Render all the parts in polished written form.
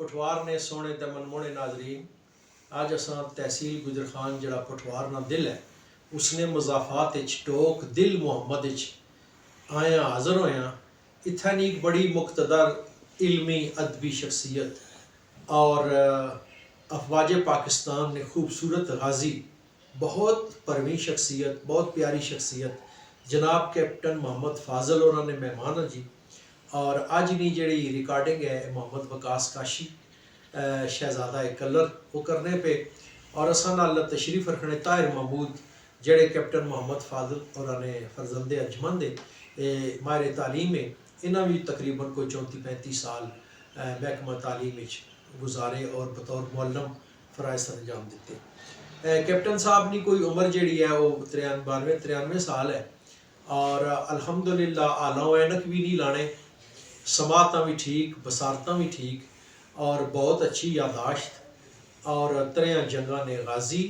पुठवार ने सोने ते मनमोहने नाजरीन, आज असां तहसील गुजर खान जड़ा पुठवार ना दिल है उसने मजाफात टोक दिल मुहम्मद आए हाज़र होया। इत्थै नी एक बड़ी मुख्तदर इल्मी अदबी शख्सियत और अफवाज पाकिस्तान ने खूबसूरत गाजी बहुत परवीन शख्सियत बहुत प्यारी शख्सियत जनाब कैप्टन मोहम्मद फाजल उन्होंने मेहमान जी। और अज दी जी रिकॉर्डिंग है मोहम्मद वकास काशी शहजादा कलर वो करने पे और असा नाल तशरीफ रखने ताहिर महमूद जड़े कैप्टन मोहम्मद फाजल उन्होंने फरजंदे अंजमन दे माहिर तालीम है। इन्हें भी तकरीबन कोई 34-35 साल महकमा तालीम गुजारे और बतौर मुअल्लम फ़राइज़ अंजाम दिते। कैप्टन साहब की कोई उम्र जी है वो 92-93 साल है और अल्हम्दुलिल्लाह आला ऐनक भी नहीं लाने, समाता भी ठीक, बसारता भी ठीक और बहुत अच्छी यादाश्त और त्रेयां जंगा ने गाजी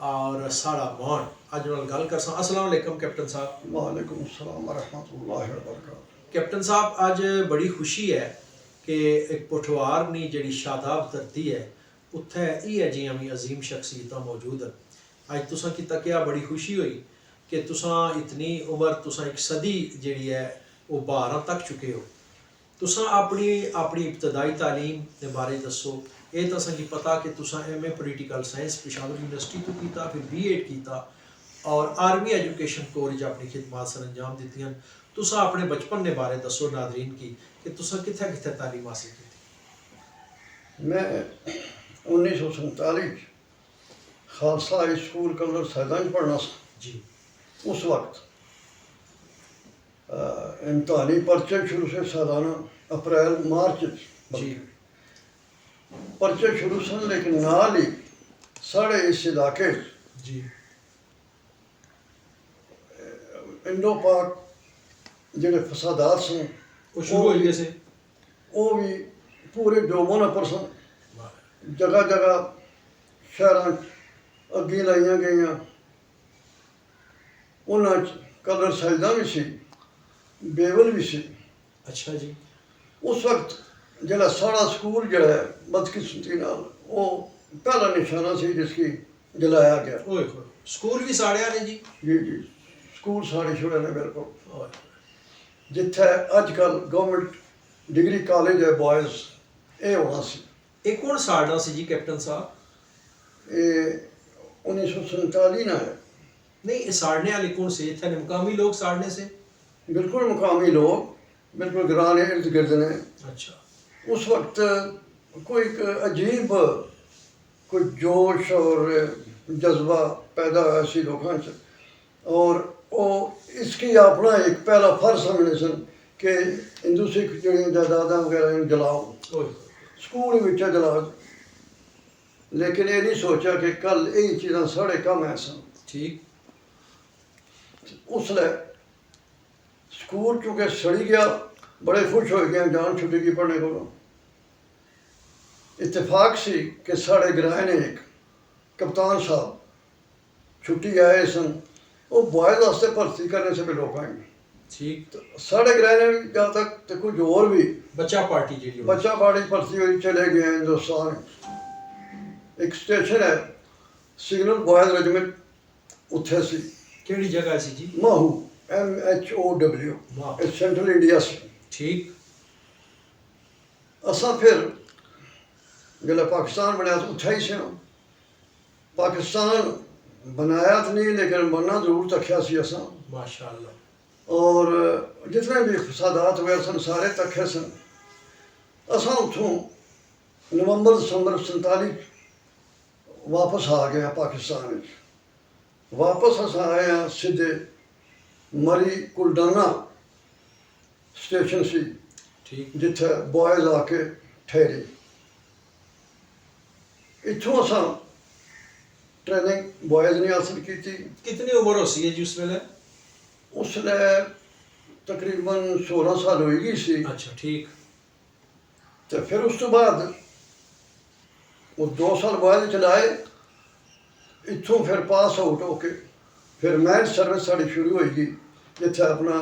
और साड़ा मान। अज नाल गल कर सा। अस्सलाम वालेकुम कैप्टन साहब। वालेकुम अस्सलाम व रहमतुल्लाहि व बरकातहू। कैप्टन साहब अज बड़ी खुशी है कि एक पुठवार नी जी शादाब धरती है उत्थे ये जियां भी अजीम शख्सियत मौजूद हैं। अज तुसां की तकिया बड़ी खुशी हुई कि तुसां इतनी उम्र तुसां एक सदी जी है वो 12 तक चुके हो। तुसां अपनी इब्तदाई तालीम के बारे दसो। ये तो असें पता कि तुसां MA political science Peshawar university तो किया, फिर B.Ed किया और आर्मी एजुकेशन कोर अपनी खिदमात सर अंजाम दित्तियां। तुसां अपने बचपन के बारे दसो नादरीन की कि तुसां कित्थे कित्थे तालीम हासिल की। मैं 1947 खालसा हाई स्कूल कलर सैदान पढ़ना जी। उस वक्त इम्तहानी पर्चे शुरू से सालाना अप्रैल मार्च जी पर्चे शुरू सन, लेकिन नाल ही साढ़े इस इलाके जी इंडो पाक ਜਿਹੜੇ फसादात सन वो शुरू हो गए से वो भी पूरे जोमों पर सन। जगह जगह शहर अग्गी लाइया गई उन्होंने कलर साइजा भी सी, बेवल भी सी। अच्छा जी। उस वक्त जरा साड़ा स्कूल जड़ा है बदकिस्मती नाल वो पहला निशाना सी जिसकी जलाया गया। ओए स्कूल भी साड़िया ने जी। जी जी स्कूल साड़े छुड़े ने बिल्कुल। जिथे अजकल गवर्नमेंट डिग्री कॉलेज है बॉयज़ ये होना सी। ये कौन साड़ना सी जी कैप्टन साहब? ये 1947 ना है। नहीं ये साड़ने वाले कौन से थे? मुकामी लोग साड़ने से? बिल्कुल मुकामी लोग बिल्कुल ग्राने इर्द गिर्द ने। अच्छा। उस वक्त कोई एक अजीब कोई जोश और जज्बा पैदा हुआ सी लोगों च और वो इसकी अपना एक पहला फर्ज समझने सन कि हिंदू सिख जड़ियाँ जायदादा वगैरह जलाओ, स्कूल में जलाओ। लेकिन ये नहीं सोचा कि कल यही चीज़ां साढ़े कम है सन। ठीक। उसले स्कूल चूँकि सड़ी गया बड़े खुश हो गए जान छुट्टी की पढ़ने को। इत्तेफाक सी कि साढ़े ग्राह ने एक कप्तान साहब छुट्टी आए सन, वो बॉयज़ वास्ते भर्ती करने से भी लोग आए। ठीक। तो साढ़े ग्राह ने भी जहाँ तक तो कुछ और भी बच्चा पार्टी जी बच्चा पार्टी भर्ती हुई चले गए हिंदुस्तान। एक स्टेशन है सिग्नल बॉयज़ रेजिमेंट उत्थे सी। केड़ी जगह सी जी? महू MHOW सेंट्रल इंडिया से। ठीक। असा फिर जिसले पाकिस्तान बनया तो उत्थे ही से। पाकिस्तान बनाया तो नहीं लेकिन बनना जरूर तख्या सी असा। माशाअल्लाह। और जितने भी फसादात हुए सन सारे तखे सन। असा उतों नवंबर दिसंबर 47 वापस आ गया पाकिस्तान। वापस असा आए हैं सीधे मरी कुलडाना स्टेशन सी। ठीक। जिथे बॉयज़ आके ठहरे। इतों असा ट्रेनिंग बॉयज़ ने हासिल की थी। कितनी उम्र हो सी है जी उस वेले? उसले तकरीबन 16 साल होगी सी। अच्छा ठीक। तो फिर उस तो बाद वो 2 साल बॉयज़ चलाए। इतों फिर पास आउट होके फिर मैरिज सर्विस साड़ी शुरू होगी जिथे अपना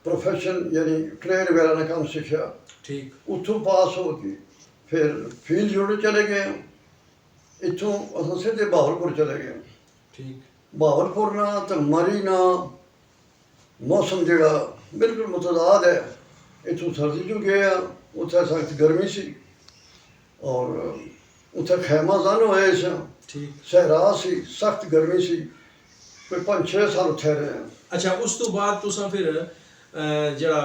प्रोफेशन यानी ट्रेड वगैरह ने काम सीखा। ठीक। उतों पास हो गई ਫਿਰ ਫੀਲਡ ਯੂਨਿਟ ਚਲੇ ਗਏ, ਇੱਥੋਂ ਅਸੀਂ ਸਿੱਧੇ ਬਹਾਵਲਪੁਰ ਚਲੇ ਗਏ। ਠੀਕ। ਬਹਾਵਲਪੁਰ ਨਾਲ ਤੇ ਮਰੀ ਨਾਲ ਮੌਸਮ ਜਿਹੜਾ ਬਿਲਕੁਲ ਮੁਤਦਾਦ ਹੈ। ਇੱਥੋਂ ਸਰਦੀ 'ਚ ਗਏ ਆ, ਉੱਥੇ ਸਖਤ ਗਰਮੀ ਸੀ ਔਰ ਉੱਥੇ ਖੈਮਾਜ਼ਾਨ ਹੋਏ ਸੀ, ਠੀਕ। ਸਹਿਰਾ ਸੀ, ਸਖਤ ਗਰਮੀ ਸੀ। ਕੋਈ 5-6 ਸਾਲ ਉੱਥੇ ਰਹੇ। ਅੱਛਾ, ਉਸ ਤੋਂ ਬਾਅਦ ਤੁਸੀਂ ਫਿਰ ਜਿਹੜਾ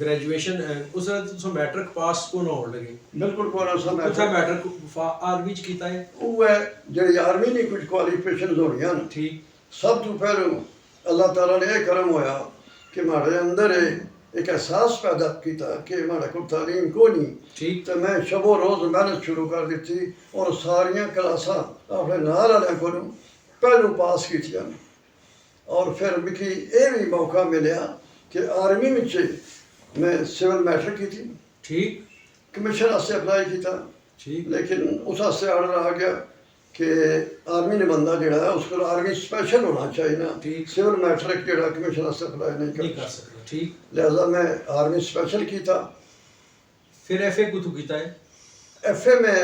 ਗ੍ਰੈਜੂਏਸ਼ਨ ਉਸ ਦਾ ਤੁਸੀਂ ਮੈਟ੍ਰਿਕ ਪਾਸ ਕੋਣ ਹੋਣ ਲੱਗੇ? ਬਿਲਕੁਲ ਕੋਨਾ ਸਾ ਉੱਥੇ ਮੈਟ੍ਰਿਕ ਆਰਮੀ ਚ ਕੀਤਾ ਹੈ? ਉਹ ਹੈ ਜਿਹੜੀ ਆਰਮੀ ਨੇ ਕੁਝ ਕੁਆਲੀਫਿਕੇਸ਼ਨ ਹੋਣੀਆਂ ਨੇ। ਠੀਕ। ਸਭ ਤੋਂ ਪਹਿਲਾਂ ਅੱਲਾਹ ਤਾਲਾ ਨੇ ਇਹ ਕਰਮ ਹੋਇਆ ਕਿ ਮਾੜੇ ਅੰਦਰ ਇੱਕ ਅਹਿਸਾਸ ਪੈਦਾ ਕੀਤਾ ਕਿ ਮਾੜਾ ਕੋਲ ਤਾਲੀਮ ਕੋਈ ਨਹੀਂ। ਠੀਕ। ਤੇ ਮੈਂ ਸ਼ਬੋ ਰੋਜ਼ ਮਿਹਨਤ ਸ਼ੁਰੂ ਕਰ ਦਿੱਤੀ ਔਰ ਸਾਰੀਆਂ ਕਲਾਸਾਂ ਆਪਣੇ ਨਾਲ ਵਾਲਿਆਂ ਕੋਲੋਂ ਪਹਿਲੋਂ ਪਾਸ ਕੀਤੀਆਂ ਔਰ ਫਿਰ ਮਿਕੀ ਇਹ ਵੀ ਮੌਕਾ ਮਿਲਿਆ ਕਿ ਆਰਮੀ ਵਿੱਚ ਮੈਂ ਸਿਵਲ ਮੈਟ੍ਰਿਕ ਕੀਤੀ। ਠੀਕ। ਕਮਿਸ਼ਨ ਵਾਸਤੇ ਅਪਲਾਈ ਕੀਤਾ। ਠੀਕ। ਲੇਕਿਨ ਉਸ ਵਾਸਤੇ ਆਰਡਰ ਆ ਗਿਆ ਕਿ ਆਰਮੀ ਨੇ ਬੰਦਾ ਜਿਹੜਾ ਹੈ ਉਸ ਕੋਲ ਆਰਮੀ ਸਪੈਸ਼ਲ ਹੋਣਾ ਚਾਹੀਦਾ, ਸਿਵਲ ਮੈਟ੍ਰਿਕ ਜਿਹੜਾ ਕਮਿਸ਼ਨ ਵਾਸਤੇ ਅਪਲਾਈ ਨਹੀਂ ਕਰ ਸਕਦਾ। ਠੀਕ। ਲਿਹਾਜ਼ਾ ਮੈਂ ਆਰਮੀ ਸਪੈਸ਼ਲ ਕੀਤਾ। ਫਿਰ ਐਫਏ ਕਿੱਥੋਂ ਕੀਤਾ ਹੈ? ਐਫਏ ਮੈਂ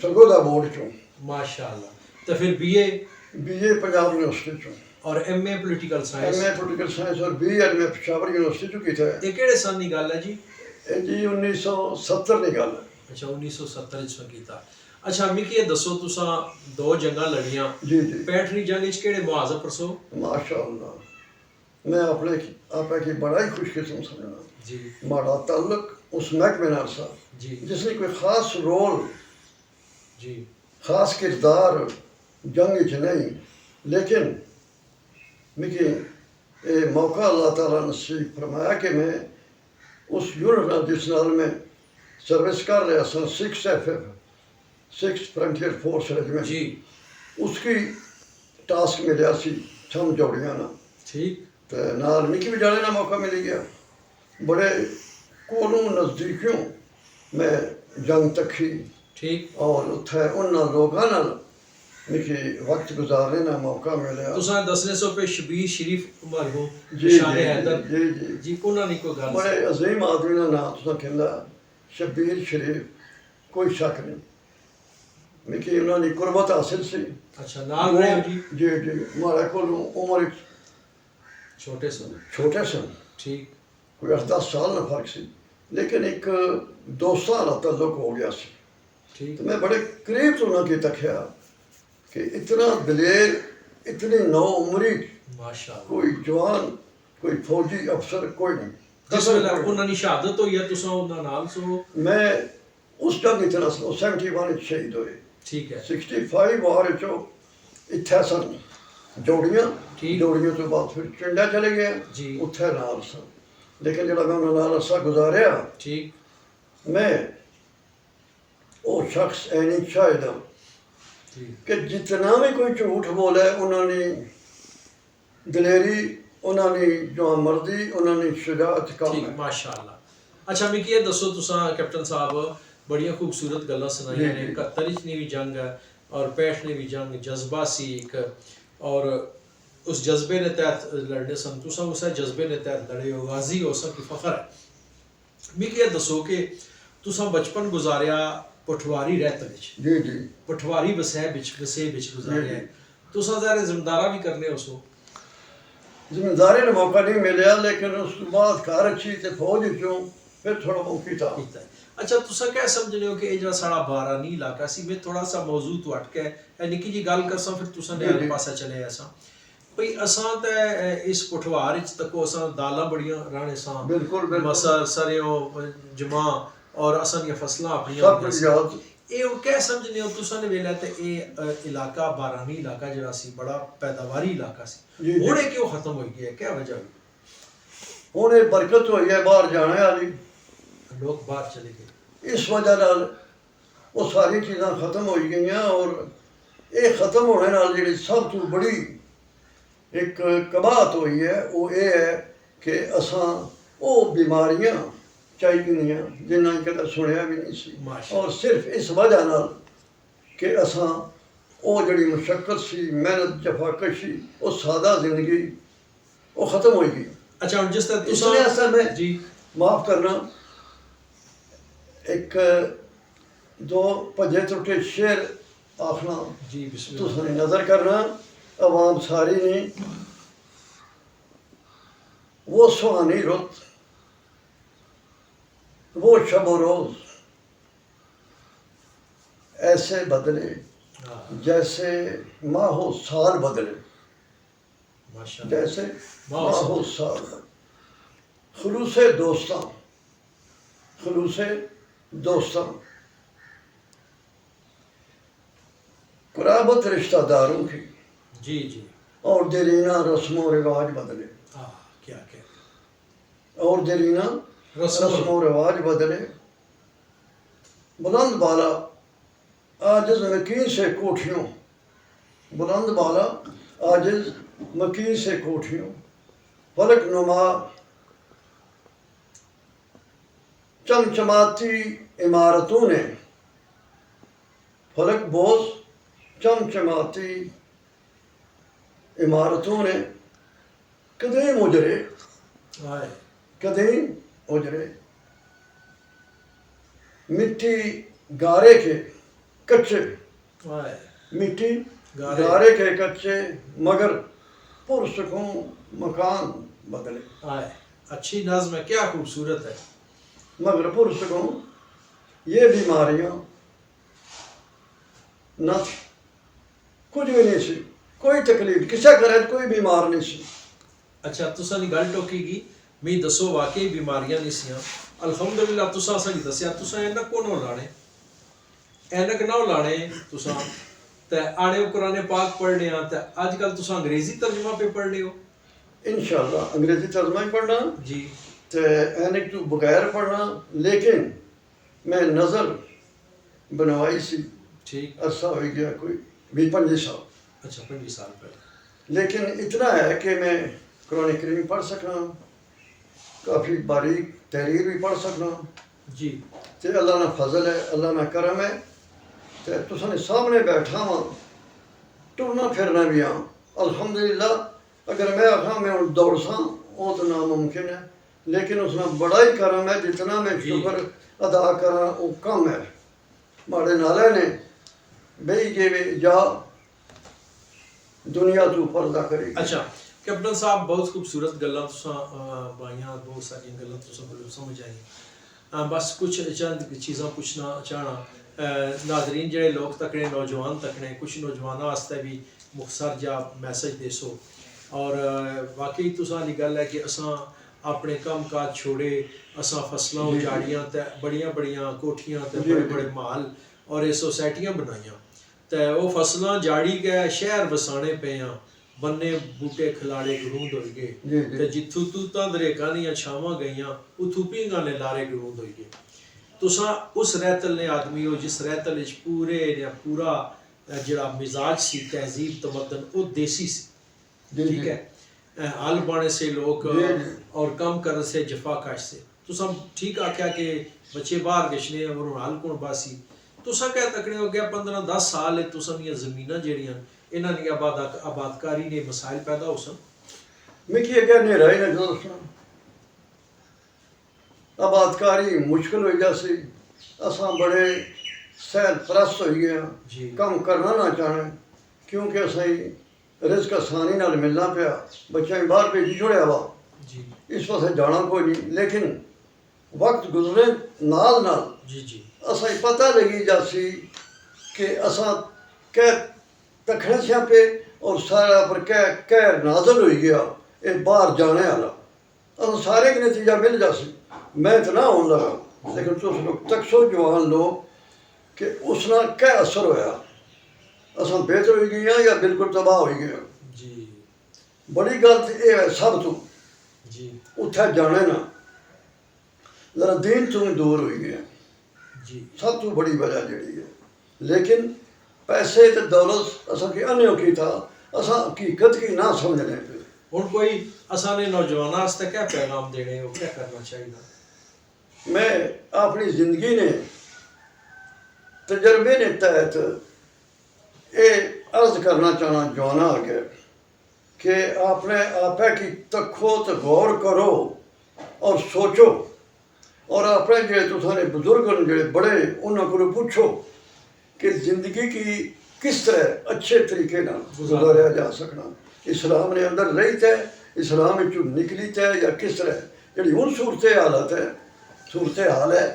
ਸਰਗੋਦਾ ਬੋਰਡ ਚੋਂ। ਮਾਸ਼ਾਅੱਲਾ। ਤੇ ਫਿਰ ਬੀਏ? ਬੀਏ ਪੰਜਾਬ ਯੂਨੀਵਰਸਿਟੀ ਚੋਂ। ਔਰ MA political science? MA political science ਔਰ ਬੀਐਡ ਮੈਂ ਪਸ਼ਾਵਰ ਯੂਨੀਵਰਸਿਟੀ ਚੋਂ ਕੀਤਾ ਹੈ। ਇਹ ਕਿਹੜੇ ਸਾਲ ਦੀ ਗੱਲ ਹੈ ਜੀ? ਇਹ ਜੀ 1970 ਦੀ ਗੱਲ ਹੈ। ਅੱਛਾ, 1970 ਚ ਕੀਤਾ। ਅੱਛਾ, ਮਿਕੀ ਇਹ ਦੱਸੋ ਤੁਸੀਂ 2 ਜੰਗਾਂ ਲੜੀਆਂ। ਜੀ ਜੀ। 65 ਦੀ ਜੰਗ ਵਿੱਚ ਕਿਹੜੇ ਮੁਆਜ਼ਬ ਪਰਸੋ? माशाअल्लाह, मैं अपने आपा की बड़ा ही खुशकिस्म समझना जी। हमारा ताल्लुक उस महकमे नाल सा जी। जिसने कोई ख़ास रोल जी, ख़ास किरदार जंग च नहीं, लेकिन मिगी ये मौका अल्लाह ताला नसीब फरमाया कि मैं उस यूनिट जिस नाल में सर्विस कर रहा था 6 फ्रंटियर फोर्स रेजिमेंट जी। उसकी टास्क मिलिया सी छम जोड़ियाँ ना। ठीक। तो नाल मिकी भी जाने का मौका मिल गया। बड़े कोलों नज़दीकियों मैं जंग तकी। ठीक। और उत्थे उन्होंने लोगों नाल मिकी वक्त गुजारने का मौका मिला। तुसा दसने सो पे शबीर शरीफ मरहूम जी शान हैदर जी जी जी उन्होंने कोई गल बड़े अजीम आदमी का नाम तुसा कहंदा शबीर शरीफ, कोई शक नहीं। मिकी उन्होंने कुर्बत हासिल सी। अच्छा, नाल रहे हो जी? जी जी। हमारे को उम्र छोटे सन? छोटे सन। ठीक। कोई 8-10 साल का फर्क सी, लेकिन एक दोस्तां का ताल्लुक हो गया सी। ठीक। तो मैं बड़े करीब तो उन्होंने तकिया कि इतना दलेर, इतनी नौ उम्री माशाअल्लाह कोई जवान, कोई फौजी अफसर कोई नहीं। जिस वेले उन्होंने शहादत हुई है तुसा उन्हां नाल सो? मैं उस जंग इतना 71 शहीद हुए। ठीक है। 65 वार चो इत्थे सन जोड़ियां। ठीक। जोड़ियों तो बाद फिर चिंडा चले गए जी। उत्थे नाल सन, लेकिन जब मैं उन्होंने नाल अरसा गुजारिया ठीक। मैं वो शख्स ऐनी शायद हूँ ठीक। कि जितना भी कोई झूठ बोले उन्होंने दलेरी, उन्होंने जो मर्दी, उन्होंने शुजात काम ठीक। है। माशाअल्लाह। अच्छा मिकी ये दसो तुसा कैप्टन साहब बड़िया खूबसूरत गल्लां सुनाइयां ने। 71 नी भी जंग है और 65 ने भी जंग, जज्बा सी एक, और उस जज्बे ने तहत लड़ने सन, तुसा उस जज्बे ने तहत लड़े हो, गाजी हो सन की फखर है। मिकी ये दसो कि तुसा बचपन गुजारिया पठवारी रहत विच, जी जी। पठवारी बसे विच गुजारिया है। तुसा ज़ाहिर ज़िम्मेदारा भी करने हो सो? जिम्मेदारी का मौका नहीं मिला, लेकिन उस बाद घर अच्छी तो फौज चों फिर थोड़ा मौकी था। अच्छा, तुसा क्या समझने हो कि ये जो साड़ा बारानी इलाका सी, मैं थोड़ा सा मौजू तो अटके है निकी जी गल करसा फिर तुसा ने पासा चले ऐसा भाई असां ते इस पठवार विच तको असां दालां बड़ियां राणे सा, बिल्कुल बिल्कुल मसर सरेओ जमा और असां दी फसलां अपनी सब कुछ याद। ये क्या समझने हो तुसा ने वेला ते ये इलाका बारानी इलाका जरा सी बड़ा पैदावारी इलाका सी, हुण ये क्यों खत्म हो गया, क्या वजह हुई? हुण ये बरकत होई है बाहर जाने वाली, लोग बाहर चले गए, इस वजह नाल वो सारी चीज़ां खत्म हो गई। और ये खत्म होने नाल जिहड़ी सब तो बड़ी एक कबाहत हुई है वो ये है कि असां वो बीमारियां चाहिए जिन्हें कदे सुनिया भी नहीं सी, और सिर्फ इस वजह नाल कि असां वो जिहड़ी मुशक्कत सी, मेहनत जफाकश सी, वो सादा जिंदगी वो खत्म हो गई। अच्छा, जिस तरह इसलिए असल में जी माफ़ करना एक दो भजे त्रुटे शेर आखना जी बिस्मिल्लाह। तुसें नज़र करना आवाम सारी ने। वो सुहानी रुत, वो शब रोज़ ऐसे बदले हाँ जैसे माहो साल बदले, माशाल्लाह। जैसे माहो माहो साल। खुलूसे दोस्तां, खुलूसे दोस्तां, कुराबत रिश्तेदारों की जी जी। और देरीना रस्म व रिवाज बदले, हाँ क्या कहते और देरीना रस्म रस्म व रिवाज बदले। बुलंद बाला आजिज मकीन से कोठियों, बुलंद बाला आजिज मकीन से कोठियों, फलक नुमा चमचमाती इमारतों ने, फलक बोझ चमचमाती इमारतों ने कदीम उजरे, आए कदीम उजरे। मिट्टी गारे के कच्चे, आए मिट्टी गारे। गारे के कच्चे मगर पुरसकून मकान बदले, आए। अच्छी नज़्म है, क्या खूबसूरत है। मगर पुरसकून ये बीमारियां न कुछ भी नहीं सी, कोई तकलीफ किसा करे कोई बीमार नहीं सी। अच्छा तुसा नी गल टोकी की मी दसो वाकई बीमारियां नहीं सियां। अल्हम्दुलिल्लाह तुसा असां दस्या तुसा ऐनक को ना लाने, ऐनक ना लाने तुसा ते आने कुरान पाक पढ़ने आ ते आजकल तुसा अंग्रेजी तर्जुमा पे पढ़ रहे हो। इंशाल्लाह अंग्रेजी तर्जमा ही पढ़ना जी ते ऐनक तू बगैर पढ़ना, लेकिन मैं नज़र बनवाई सी ठीक। अरसा हो गया कोई 20-25 साल, अच्छा 25 साल पहले। लेकिन इतना है कि मैं कुरान करीम पढ़ सकना, काफ़ी बारीक तहरीर भी पढ़ सकना। जी ते अल्लाह ना फजल है, अल्लाह ना करम है। ते तुसां सामने बैठा वा, टुरना फिरना भी हाँ अल्हम्दुलिल्लाह। अगर मैं आखा मैं हूँ दौड़ सा वो तो नामुमकिन है, लेकिन उसने बड़ा ही करम है। जितना मैं जी। शुक्र अदा करा वो कम है। माड़े नाले ने बही के वे जा दुनिया तू पर्दा करेगी। अच्छा कैप्टन साहब बहुत खूबसूरत गल्लां तुसा बाइयां, बहुत सारी गल्लां तुसा बोलो समझ आई। बस कुछ चंद चीज़ां पूछना चाहना नाजरीन जेह्ड़े लोग तकने नौजवान तकने कुछ नौजवानों वास्ते भी मुख्तसर जा मैसेज देसो। और वाकई तुसा दी गल है कि असां अपने कम काज छोड़े असां फसलां उजाड़ियां ते बड़ियां बड़ियां कोठियां ते बड़े बड़े महल और ये सोसाइटियां बनाइयां ते वो फसलां जाड़ी के शहर बसाने पे आ, बन्ने बूटे खलाड़े गरूंद हो जी, गए जी। ते जित्थू तूतां दरेकां दियां छावां गईयां उत्थू पींगां ने लारे गरूंद हो गए। तुसा उस रैतल ने आदमी हो जिस रैतल च पूरे ने पूरा जेड़ा मिजाज सी तहजीब तमदन वो देसी सी। जी, ठीक जी। है हल बाने से लोग जी, जी। और कम करने से जफाकाश से तुसा ठीक आख्या कि बच्चे बाहर गछने और हल कुण बासी तुसा कह तकने हो गया 15-10 साल तुसा दियां ज़मीनां जेड़ियां इन्हां दी आबादकारी ने मसाइल पैदा हो सन। मिकी अगर नेरा ही ना दोस्तों आबादकारी मुश्किल हो जासी। असां बड़े सहल परस्त हो गए जी। कम करना ना चाहें क्योंकि असें रिस्क आसानी नाल मिलना पिया। बच्चा बाहर भेजी छोड़िया वा, जी इस पासे जाना कोई नहीं। लेकिन वक्त गुजरे नाल नाल जी जी असें पता लगी जासी कि असां कै तखने से पे और सारा पर कै कहर नाजल हो गया ये बाहर जाने वाला। अस सारे का नतीजा मिल जासी। मैं तो ना होने लगा, लेकिन तुस लोग तकसो जवान लोग कि उसना क्या असर होया, असां बेहतर हो गई या बिल्कुल तबाह हो गए। जी बड़ी गल तो यह है सब तो जी उत्थे जाने ना जरा दीन तो दूर हो गए जी सब तो बड़ी वजह जड़ी है। लेकिन पैसे तो दौलत असा की अन्यों की था, असा हकीकत की ना समझने पे। हुण कोई असां ने नौजवानां वास्ते क्या पैगाम देने हो, क्या करना चाहिए? मैं अपनी जिंदगी ने तजर्बे ने तहत ये अर्ज करना चाहना जवाना आगे कि अपने आपे की तखो तो गौर करो और सोचो और अपने जो तुसाने बुजुर्ग जो बड़े उन्होंने को पूछो कि ज़िंदगी की किस तरह अच्छे तरीके ना गुजारा जा सकना, इस्लाम ने अंदर रही तै, इस्लाम में निकली तै, या किस तरह जी हूँ सूरत हाल है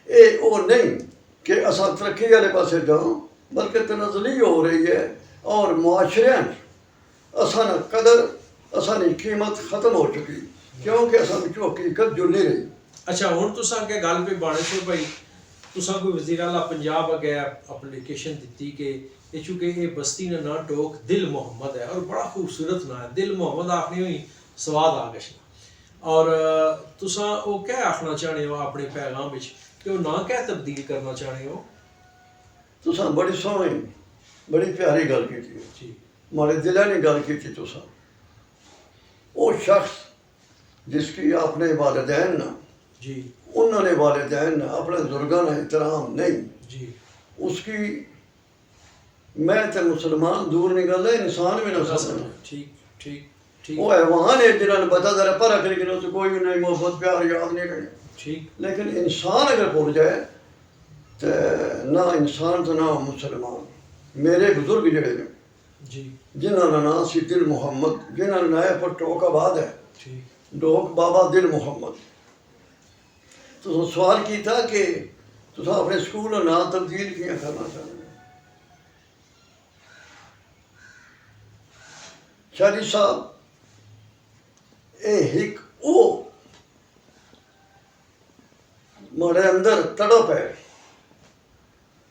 ये वो नहीं कि असा तरक्की वाले पासे जाओ, बल्कि तनज़ली हो रही है और मुआशरे असाना कदर असानी कीमत ख़त्म हो चुकी, क्योंकि असा हकीकत जुड़ नहीं रही। अच्छा हुण तुसां अगे गल पे बाणे सो भाई तुसां कोई वज़ीर आला पंजाब अगे एप्लीकेशन दी कि ये चूंकि ये बस्ती ने ना टोक दिल मोहम्मद है और बड़ा खूबसूरत ना है, दिल मोहम्मद आखनी हुई स्वाद आ गया, और तुसां वो क्या आखना चाहते हो अपने पैगाम विच कि वो ना क्या तब्दील करना चाहते हो? तुसां बड़ी सोहनी बड़ी प्यारी गल की जी, मारे दिला ने गल की तुसां, वो शख्स जिसकी अपने वालिदैन ना जी, उन्होंने वालिदैन अपने बुजुर्गों का एहतराम नहीं, जी, उसकी मैं तो मुसलमान दूर नहीं गल है, इंसान भी ना समझना, ठीक ठीक ठीक वो हैवान है जिन्होंने पता जरा पर लेकिन तो कोई भी नहीं मोहब्बत प्यार याद नहीं रहे, ठीक, लेकिन इंसान अगर भूल जाए तो ना इंसान तो ना मुसलमान। मेरे बुजुर्ग जड़े ने जी, जिन्होंने नाम सी दिल मुहम्मद, जिन्होंने नाया पर टोक आबाद है ठीक, डोक बाबा दिल मुहम्मद, तो सवाल किया कि तुम अपने स्कूल का नाम तब्दील किया करना चाहते हो। शादी साहब एक वो मारे अंदर तड़प है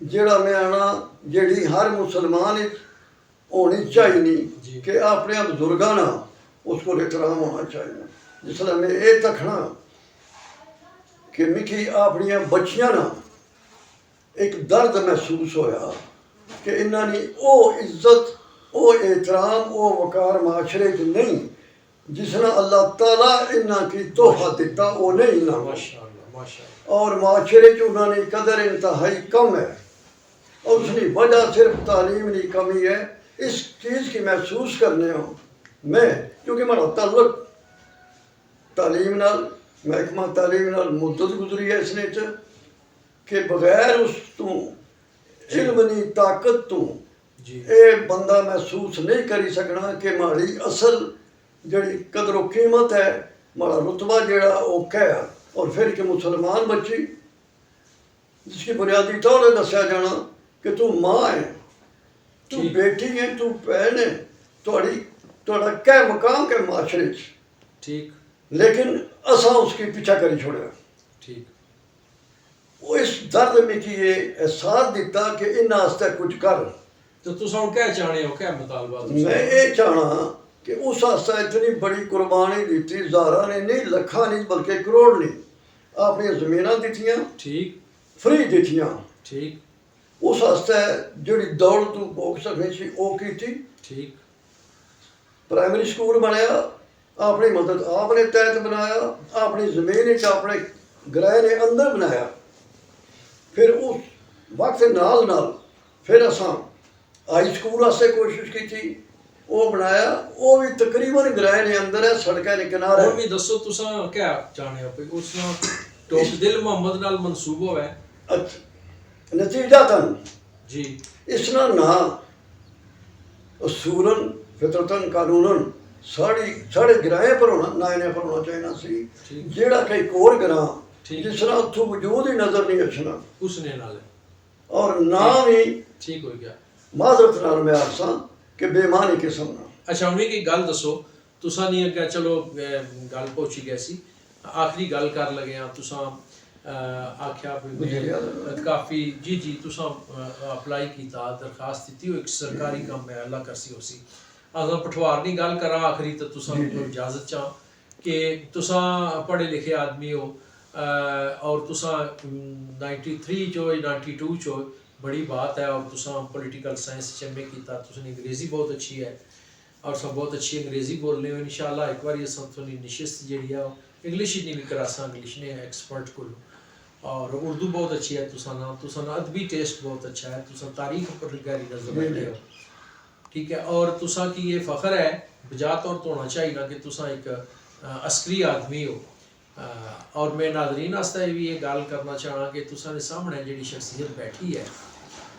जेड़ा मैं आना जेड़ी हर मुसलमान होनी चाहिए जी। कि अपने बुजुर्गों ना उसको एहतराम होना चाहिए। जिसलै मैं ये तकना कि मिगी अपनिया बच्चियां ना एक दर्द महसूस होया कि इन्होंने वो इज्जत वो एहतराम वो वकार माशरे च नहीं जिसने अल्लाह ताला इन्ना की तोहफा दिता वो नहीं ना, माशाअल्लाह माशाअल्लाह, और माशरे च उन्होंने कदर इंतहाई कम है, और उसकी वजह सिर्फ तालीम की कमी है। इस चीज़ की महसूस करने हो मैं, क्योंकि मेरा ताल्लुक तालीम नाल महकमा तालीम नाल मुद्दत गुजरी है इसने कि बगैर उस तू इल्मनी ताकत तू जी, ये बंदा महसूस नहीं करी सकना कि माड़ी असल जड़ी कदर कीमत है, माड़ा रुतबा जड़ा वो क्या, और फिर कि मुसलमान बच्ची जिसकी बुनियादी तौर पर दसिया जाना कि तू माँ है, तू ठीक। बेटी है, तू भैन है, थोड़ा क्या मकाम के माशरे च, ठीक, लेकिन असा उसकी पीछा करी छोड़ा। ठीक, वो इस दर्द में कि ये एहसास दिता कि इन्हां आस्ते कुछ कर। तो तुसां हुण क्या चाहते हो, क्या मुतालबा तुसां? मैं ये चाहना कि उस आस्ते इतनी बड़ी कुर्बानी दी, हज़ारा ने नहीं लखा नहीं बल्कि करोड़ नहीं अपनी जमीन दित्तियां, ठीक, फ्री दित्तियां, ठीक, उस आस्ते जिहड़ी दौड़ तू भोग सकनी सी वो की, ठीक, प्राइमरी स्कूल बनाया अपनी मदद आपने तहत बनाया, अपनी जमीन अपने गृह ने अंदर बनाया, फिर उस वक्त नाल नाल फिर असां हाई स्कूल वास्ते कोशिश की वो बनाया, वो भी तकरीबन गृह ने अंदर है, सड़कें ने किनारे। और भी दसो तुसां क्या चाहते हो कोई उस टोक दिल मोहम्मद नाल मंसूब होवे? अच्छा नतीजतन जी, इसना ना असूलन फितरतन कानूनन साढ़े ग्राएं पर होना ना इन्हें पर होना चाहिए सी, ठीक। जेड़ा कई कोर ग्रां ठीक। जिसना उत्थों वजूद ही नजर नहीं अचना, उसने नाल और नाम ही ठीक हो गया। माजरत नाल मैं आखसां कि बेईमानी किस्म ना। अच्छा उन्हें की गल दसो तुसां नहीं अग्गे चलो गल पहुंची गई सी, आखिरी गल कर लगे हैं तुसां आख्या भी काफ़ी जी जी तुसां अप्लाई किया दरखास्त दी, एक सरकारी काम है अल्लाह करसी होसी। अगर पठवार की गल करा आखिरी तो तुसां इजाजत चाह कि तुसां पढ़े लिखे आदमी हो और तुसां 93 चो 92 चो बड़ी बात है, और तुसां पॉलिटिकल साइंस च एम ए किया, तुसां अंग्रेज़ी बहुत अच्छी है और सब बहुत अच्छी अंग्रेज़ी बोलने हो। इंशाअल्लाह एक बार थोड़ी निशिस्त जी है इंग्लिश ही नहीं भी करासा, इंग्लिश ने एक्सपर्ट को, और उर्दू बहुत अच्छी है, तुसां अदबी टेस्ट बहुत अच्छा है, तुसां तारीख पर गहरी नजर रखते हो, ठीक है। और तुसां की ये फ़ख्र है बजा तौर तो होना चाहिए ना कि तुसां एक अस्करी आदमी हो, और मैं नाजरीन आस्ते भी ये गल करना चाहां कि तुसां दे सामने जिहड़ी शख्सियत बैठी है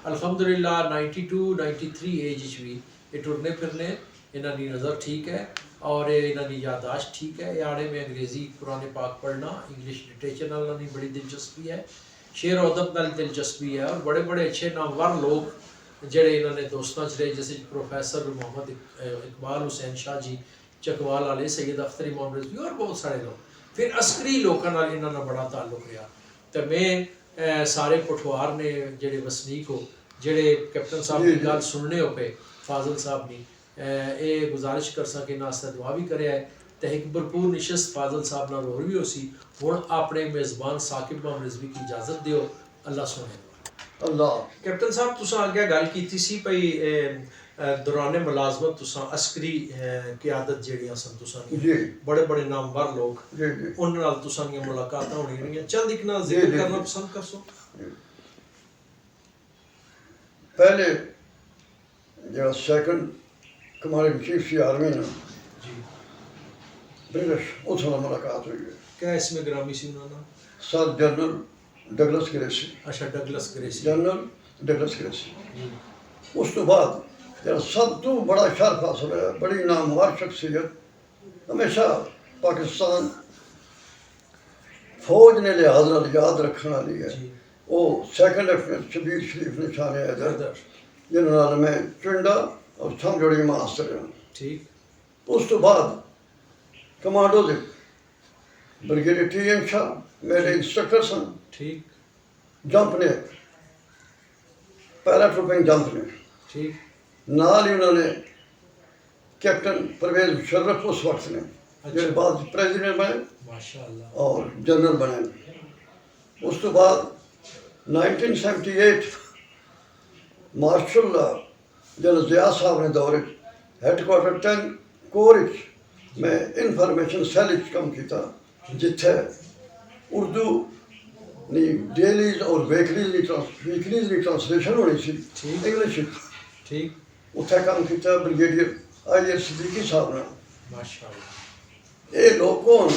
अल्हम्दुलिल्लाह 92 93 एज भी ये टुरने फिरने इन्हां दी नज़र ठीक है और इन्हां दी यादाश्त ठीक है। याड़े में अंग्रेज़ी कुरान पाक पढ़ना इंग्लिश लिटरेचर नाल इन्हां दी बड़ी दिलचस्पी है, शेर और अदब नाल दिलचस्पी है और बड़े बड़े अच्छे नामवर लोग जेड़े इन्होंने दोस्तों च रहे जैसे प्रोफेसर मोहम्मद इकबाल हुसैन शाह जी चकवाल वाले, सैयद अख्तर इमाम रिजवी और बहुत सारे लोग, फिर अस्करी लोगों नाल इन्हां दा बड़ा ताल्लुक रहा। तो मैं सारे पठवार ने जेड़े वसनीक हो जेड़े कैप्टन साहब की गल सुनने हो पे फाजिल साहब ने ये गुजारिश कर सके नास्ते दुआ भी करे है तो एक भरपूर निशस्त फाजिल साहब नाल होर भी हो सी। हुण अपने मेज़बान साकिब इमाम रिजवी की इजाज़त दिओ, अल्लाह सुने। अल्लाह कैप्टन साहब तुसां अगे गल कीती सी भई दौरान मुलाजमत तुसां अस्करी क़यादत जेहड़ियां सन तुसां जी बड़े बड़े नामवर लोग जी जी उन्हां नाल तुसां दियां मुलाकातां होणियां रहियां, चंद एक नाल जिक्र करना पसंद करसो। पहले जो सेकंड कमांडर इन चीफ सी आर्मी ने जी ब्रिटिश उसमें मुलाकात हुई है। क्या इसमें ग्रामी सी उन्हां नाल? सर जनरल डगलस ग्रेसी, अच्छा Douglas Gracey general Douglas Gracey. जी उस तो बाद जो सब तो बड़ा शर्फ हासिल है, बड़ी नामवर शख्सियत हमेशा पाकिस्तान फौज ने लिहाज नाल याद रखने वाली है। जी वो सेकंड लेफ्टिनेंट शबीर शरीफ निशान हैदर इधर जिन्होंने मैं चुंडा और थम जोड़ी मास्टर हैं। ठीक उस तो बाद कमांडो दे ब्रिगेडियर टी एम शाह मेरे इंस्ट्रक्टर सन, ठीक जंप ने पैराट्रूपिंग जंप ने ठीक नाल ही उन्होंने कैप्टन परवेज मुशर्रफ उस वक्त ने जो बाद प्रेसिडेंट बने माशाअल्लाह और जनरल बने। उस तो बाद 1978 मार्शल जन जिया साहब ने दौरे हैडक्वार्टर 10 कोर मैं इंफॉर्मेशन सैल कम किया जिथे उर्दू नी डेलीज और वीकलीज की ट्रांसलेशन होनी सी ठीक। इंग्लिश ठीक उत्थे काम किया ब्रिगेडियर आई सिद्दीकी साहब ने। माशाअल्लाह ये लोग कौन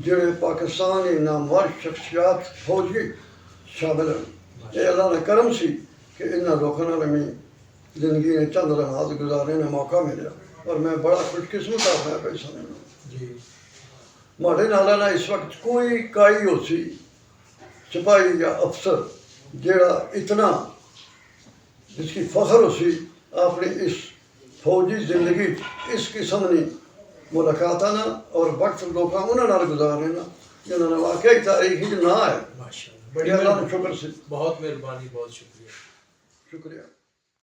जेड़े पाकिस्तान की नामवर शख्सियात फौजी शामिल हैं। ये अल्लाह ने करम सी कि इन्होंने लोगों ने मैं जिंदगी ने चंद लम्हात गुजारने का मौका मिला और मैं बड़ा खुशकिस्मत आप मैं पैसा नहीं जी माड़े नाला ना इस वक्त कोई काई हो सी सिपाही या अफसर जेड़ा इतना जिसकी फख्र हो सी अपनी इस फौजी जिंदगी इस किस्म की मुलाकात ना और वक्त लोग उन्होंने गुजारने ना जिन्होंने वाकई तारीख ना है। माशाअल्लाह बड़ी बड़ी अल्लाह शुक्र से बहुत मेहरबानी, बहुत शुक्रिया। शुक्रिया।